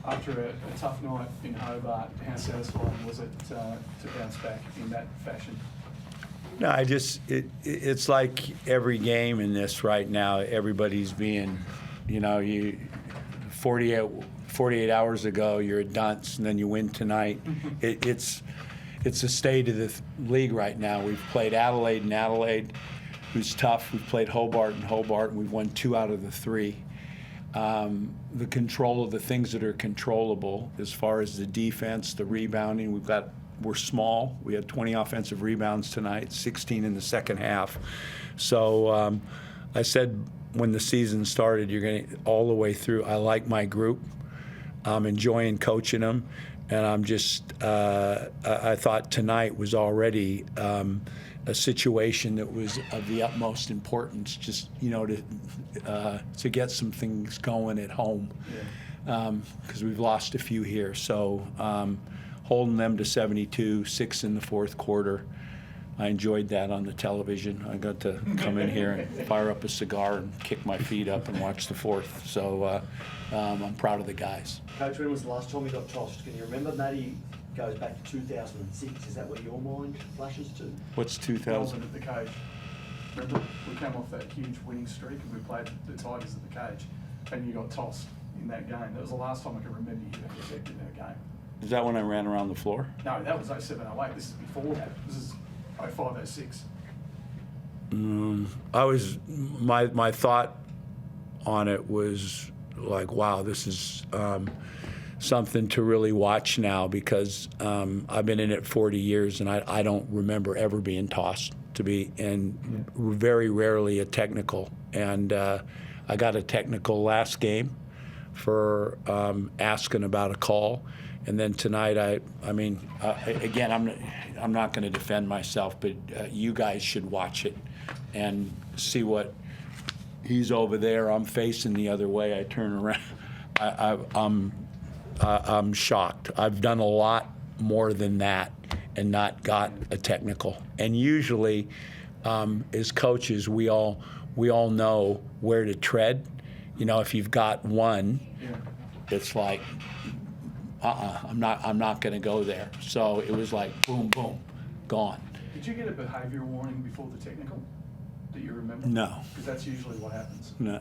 After a tough night in Hobart, how satisfying was it to bounce back in that fashion? No, it's like every game in this right now, everybody's being, you 48 hours ago, you're a dunce, and then you win tonight. It's the state of the league right now. We've played Adelaide and Adelaide, who's tough. We've played Hobart and Hobart, and we've won 2 out of the 3. The control of the things that are controllable, as far as the defense, the rebounding, we're small. We had 20 offensive rebounds tonight, 16 in the second half. So I said when the season started, you're going to all the way through. I like my group. I'm enjoying coaching them, and I'm just. I thought tonight was already a situation that was of the utmost importance. Just to get some things going at home, because we've lost a few here. So holding them to 72, 6 in the fourth quarter. I enjoyed that on the television. I got to come in here and fire up a cigar and kick my feet up and watch the fourth. So I'm proud of the guys. Coach, when was the last time you got tossed? Can you remember? Matty goes back to 2006. Is that what your mind flashes to? What's 2000? Melbourne at the cage. Remember, we came off that huge winning streak and we played the Tigers at the cage, and you got tossed in that game. That was the last time I can remember you got ejected in a game. Is that when I ran around the floor? No, that was 07-08. This is before that. This is 05-06. My thought on it was like, wow, this is something to really watch now, because I've been in it 40 years and I don't remember ever being tossed and very rarely a technical. And I got a technical last game for asking about a call. And then tonight, again, I'm not going to defend myself, but you guys should watch it and see what he's over there. I'm facing the other way. I turn around. I'm shocked. I've done a lot more than that and not got a technical. And usually, as coaches, we all know where to tread. If you've got one, it's like, I'm not going to go there. So it was like boom, boom, gone. Did you get a behaviour warning before the technical that you remember? No. Because that's usually what happens. No,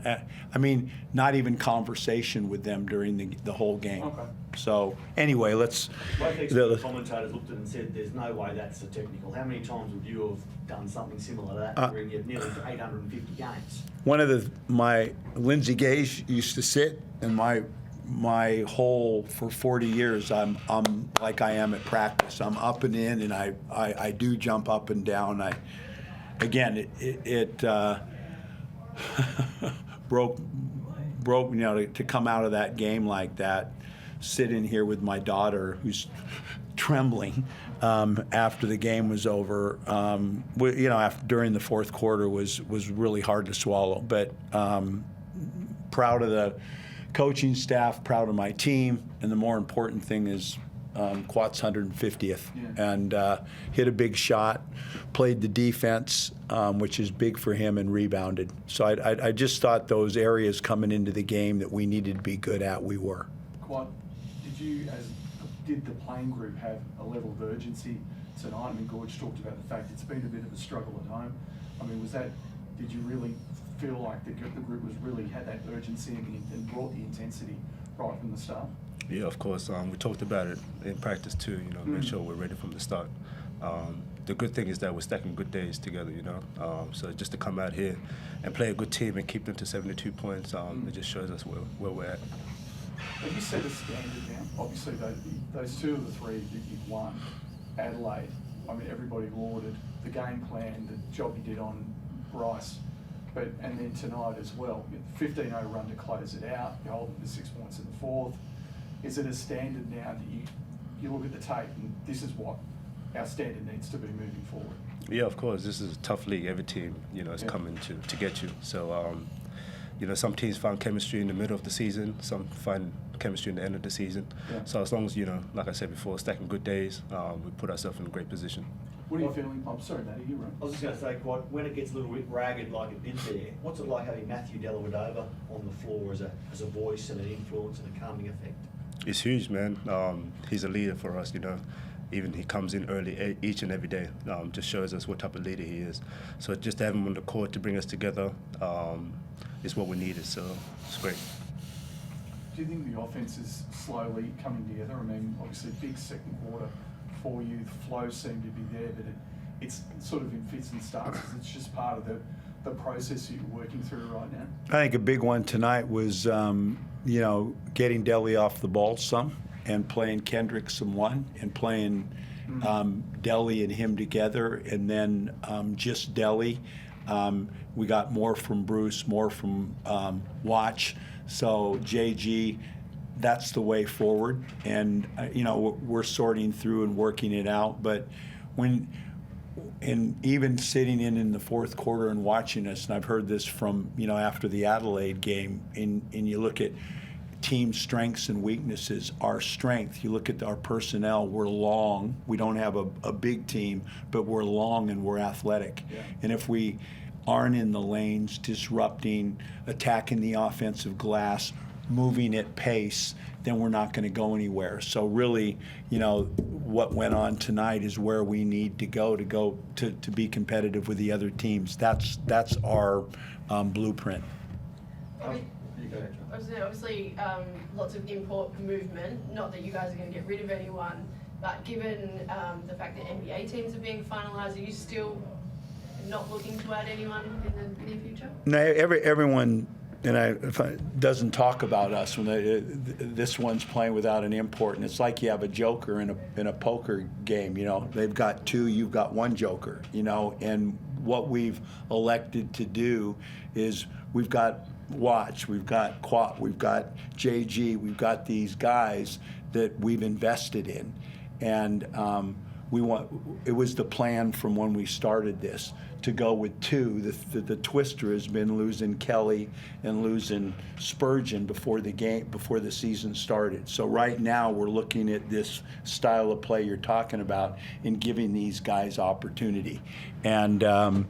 not even conversation with them during the whole game. Okay. So anyway, let's. Both expert commentators looked at it and said, "There's no way that's a technical." How many times would you have done something similar to that during your nearly 850 games? One of my Lindsay Gage used to sit, and my whole for 40 years, I'm like I am at practice. I'm up and in, and I do jump up and down. It broke to come out of that game like that, sit in here with my daughter who's trembling after the game was over. During the fourth quarter was really hard to swallow. But proud of the coaching staff, proud of my team, and the more important thing is Kouat's 150th, and hit a big shot, played the defense, which is big for him, and rebounded. So I just thought those areas coming into the game that we needed to be good at, we were. Kouat, did the playing group have a level of urgency tonight? I mean, Goorj talked about the fact it's been a bit of a struggle at home. I mean, did you really feel like the group had that urgency and brought the intensity right from the start? Yeah, of course. We talked about it in practice too. Make sure we're ready from the start. The good thing is that we're stacking good days together. So just to come out here and play a good team and keep them to 72 points, it just shows us where we're at. Have you set a standard now? Obviously, those 2 of the 3 that you've won, Adelaide. I mean, everybody lauded the game plan, the job you did on Bryce. And then tonight as well, 15-0 run to close it out. You hold them to 6 points in the fourth. Is it a standard now that you look at the tape and this is what our standard needs to be moving forward? Yeah, of course. This is a tough league. Every team, is coming to get you. So, some teams find chemistry in the middle of the season. Some find chemistry in the end of the season. Yeah. So as long as, like I said before, stacking good days, we put ourselves in a great position. What are you feeling? I'm sorry, Matty, you're right. I was just going to say, Kouat, when it gets a little bit ragged like it did there, what's it like having Matthew Dellavedova on the floor as a voice and an influence and a calming effect? It's huge, man. He's a leader for us, you know. Even he comes in early each and every day. Just shows us what type of leader he is. So just to have him on the court to bring us together is what we needed. So it's great. Do you think the offense is slowly coming together? I mean, obviously, big second quarter for you. The flow seemed to be there, but it's sort of in fits and starts. It's just part of the process that you're working through right now. I think a big one tonight was, getting Delhi off the ball some and playing Kendrick some one and playing Delhi and him together, and then just Delhi. We got more from Bruce, more from Watch. So JG, that's the way forward. And, we're sorting through and working it out. But and even sitting in the fourth quarter and watching us, and I've heard this from, after the Adelaide game, and you look at team strengths and weaknesses. Our strength, you look at our personnel, we're long. We don't have a big team, but we're long and we're athletic. Yeah. And if we aren't in the lanes, disrupting, attacking the offensive glass, moving at pace, then we're not going to go anywhere. So really, what went on tonight is where we need to go to be competitive with the other teams. That's our blueprint. Obviously, lots of import movement. Not that you guys are going to get rid of anyone, but given the fact that NBA teams are being finalised, are you still not looking to add anyone in the near future? No, everyone doesn't talk about us when this one's playing without an import, and it's like you have a joker in a poker game. They've got two, you've got one joker. And what we've elected to do is we've got Watch, we've got Kouat, we've got JG, we've got these guys that we've invested in, and it was the plan from when we started this to go with two. The twister has been losing Kelly and losing Spurgeon before the season started. So right now we're looking at this style of play you're talking about and giving these guys opportunity. And I'm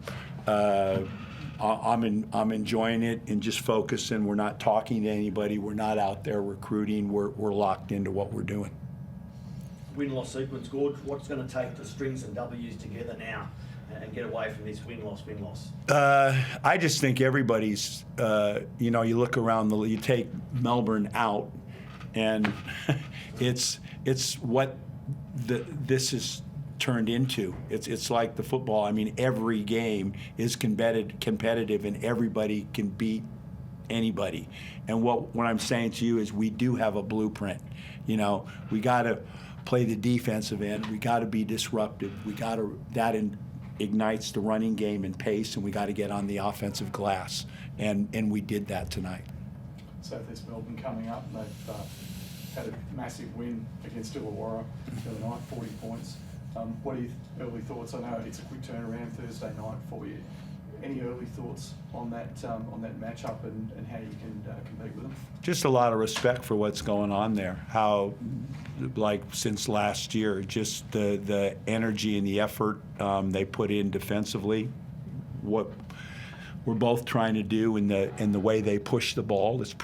enjoying it and just focusing. We're not talking to anybody. We're not out there recruiting. We're locked into what we're doing. Win-loss sequence, Gorge. What's going to take to string some W's together now and get away from this win-loss? I just think everybody's, you look around, you take Melbourne out, and it's what this is turned into. It's like the football. I mean, every game is competitive, and everybody can beat anybody. And what I'm saying to you is we do have a blueprint. We got to play the defensive end. We got to be disruptive. That ignites the running game and pace, and we got to get on the offensive glass. And we did that tonight. So there's Melbourne coming up, and they've had a massive win against Illawarra the other night, 40 points. What are your early thoughts? I know it's a quick turnaround Thursday night for you. Any early thoughts on that matchup and how you can compete with them? Just a lot of respect for what's going on there. How, since last year, just the energy and the effort they put in defensively. What we're both trying to do in the way they push the ball. It's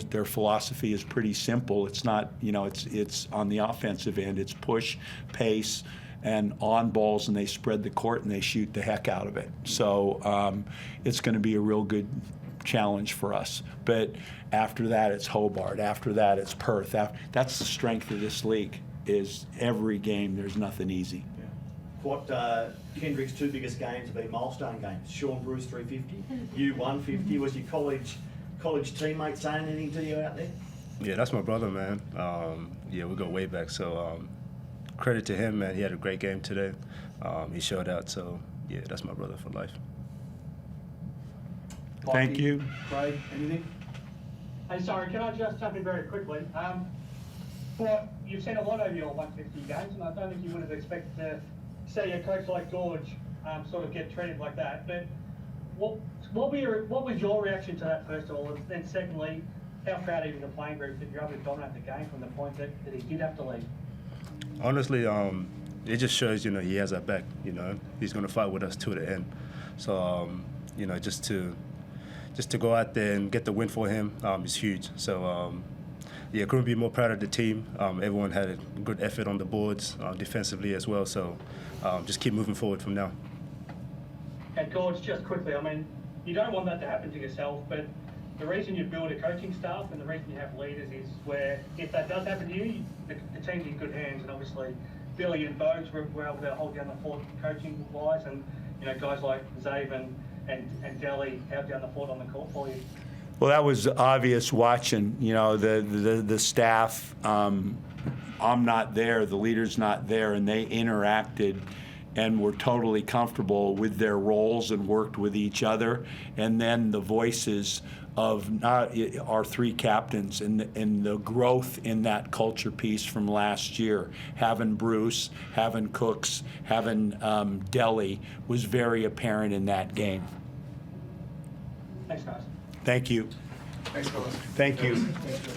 their philosophy is pretty simple. It's not, it's on the offensive end. It's push, pace, and on balls, and they spread the court and they shoot the heck out of it. So it's going to be a real good challenge for us. But after that, it's Hobart. After that, it's Perth. That's the strength of this league. Is every game there's nothing easy. What Kendrick's two biggest games have been milestone games. Sean Bruce 350, you 150. Was your college teammate saying anything to you out there? Yeah, that's my brother, man. We go way back. So credit to him, man. He had a great game today. He showed out. So yeah, that's my brother for life. Thank you. Craig, anything? Hey, sorry, can I just jump in very quickly? You've seen a lot over your 150 games, and I don't think you would have expected to see a coach like George sort of get treated like that. But what was your reaction to that, first of all? And then secondly, how proud are you of the playing group that you're able to dominate the game from the point that he did have to leave? Honestly, it just shows, he has our back. He's going to fight with us to the end. So, just to go out there and get the win for him is huge. So, yeah, couldn't be more proud of the team. Everyone had a good effort on the boards, defensively as well. So just keep moving forward from now. And Gorge, just quickly, I mean, you don't want that to happen to yourself, but the reason you build a coaching staff and the reason you have leaders is where if that does happen to you, the team's in good hands. And obviously, Billy and Bogues were able to hold down the fort coaching-wise, and guys like Zave and Delhi held down the fort on the court for you. Well, that was obvious watching, the staff. I'm not there, the leader's not there, and they interacted and were totally comfortable with their roles and worked with each other. And then the voices of our three captains and the growth in that culture piece from last year, having Bruce, having Cooks, having Delhi, was very apparent in that game. Thanks, guys. Thank you. Thanks, fellas. Thank you. Thanks, Joe.